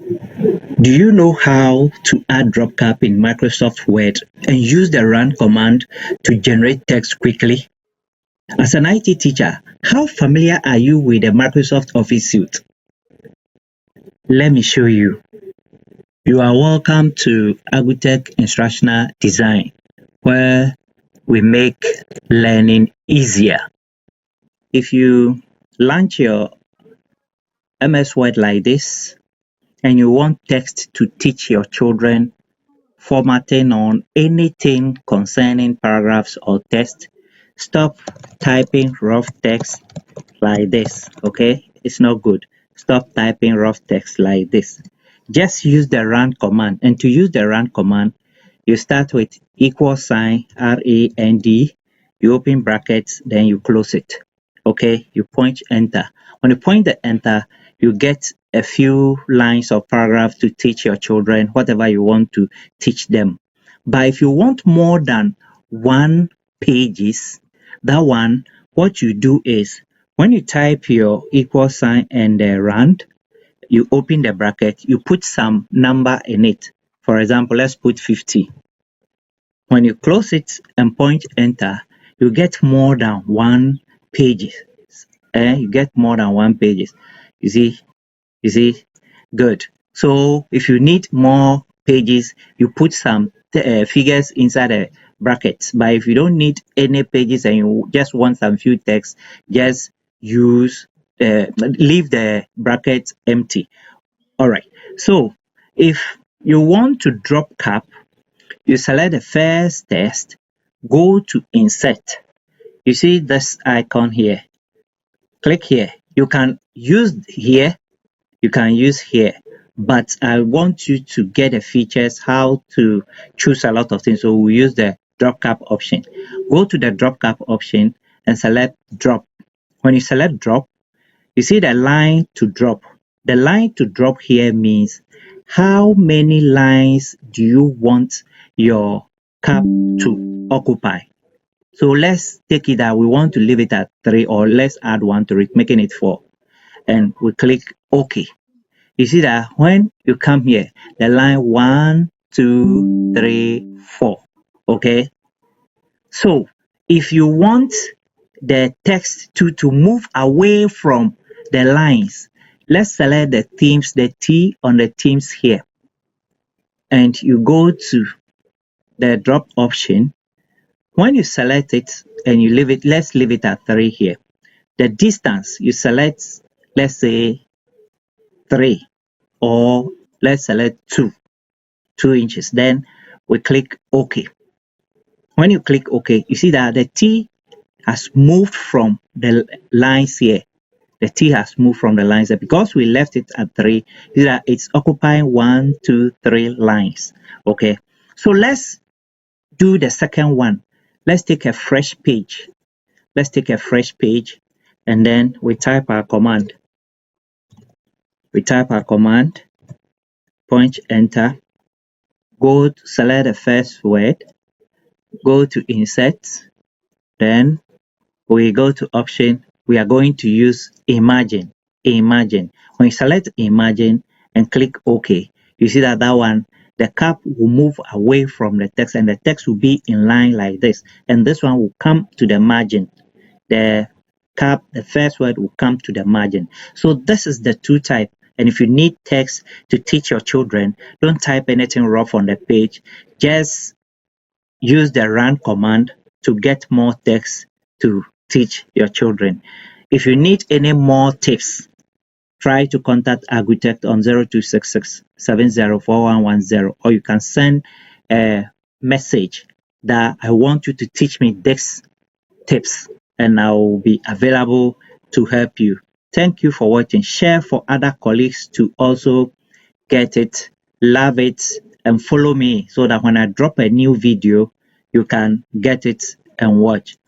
Do you know how to add drop cap in Microsoft Word and use the RAND command to generate text quickly? As an IT teacher, how familiar are you with the Microsoft Office suite? Let me show you. You are welcome to Agutech Instructional Design, where we make learning easier. If you launch your MS Word like this, and you want text to teach your children formatting on anything concerning paragraphs or text, stop typing rough text like this. Okay, it's not good. Stop typing rough text like this. Just use the RAND command, and to use the RAND command, you start with equal sign RAND, you open brackets, then you close it. Okay, you point enter. When you point the enter, you get a few lines of paragraph to teach your children whatever you want to teach them. But if you want more than one pages, that one, what you do is when you type your equal sign and the RAND, you open the bracket, you put some number in it. For example, let's put 50. When you close it and point enter, you get more than one pages. You get more than one pages. You see, good. So if you need more pages, you put some figures inside the brackets. But if you don't need any pages and you just want some few text, just leave the brackets empty. All right. So if you want to drop cap, you select the first text, go to insert. You see this icon here. Click here. You can use here, you can use here, but I want you to get the features how to choose a lot of things. So we use the drop cap option. Go to the drop cap option and select drop. When you select drop, you see the line to drop. The line to drop here means how many lines do you want your cap to occupy. So let's take it that we want to leave it at 3, or let's add 1 to it, making it 4. And we click OK. You see that when you come here, the line 1, 2, 3, 4. Okay. So if you want the text to move away from the lines, let's select the themes, the T on the themes here. And you go to the drop option. When you select it and you leave it, let's leave it at 3 here. The distance, you select, let's say 3, or let's select 2 inches. Then we click OK. When you click OK, you see that the T has moved from the lines here. The T has moved from the lines here. Because we left it at 3, see that it's occupying 1, 2, 3 lines. Okay, so let's do the second one. Let's take a fresh page. Let's take a fresh page, and then we type our command. We type our command, point enter, go to select the first word, go to insert, then we go to option. We are going to use imagine. When you select imagine and click OK, you see that one, the cap will move away from the text and the text will be in line like this, and this one will come to the margin. The cap, the first word, will come to the margin. So this is the 2 type. And if you need text to teach your children, don't type anything rough on the page. Just use the RAND command to get more text to teach your children. If you need any more tips, try to contact Agutech on 0266 704110, or you can send a message that I want you to teach me this tips, and I will be available to help you. Thank you for watching. Share for other colleagues to also get it, love it, and follow me so that when I drop a new video, you can get it and watch.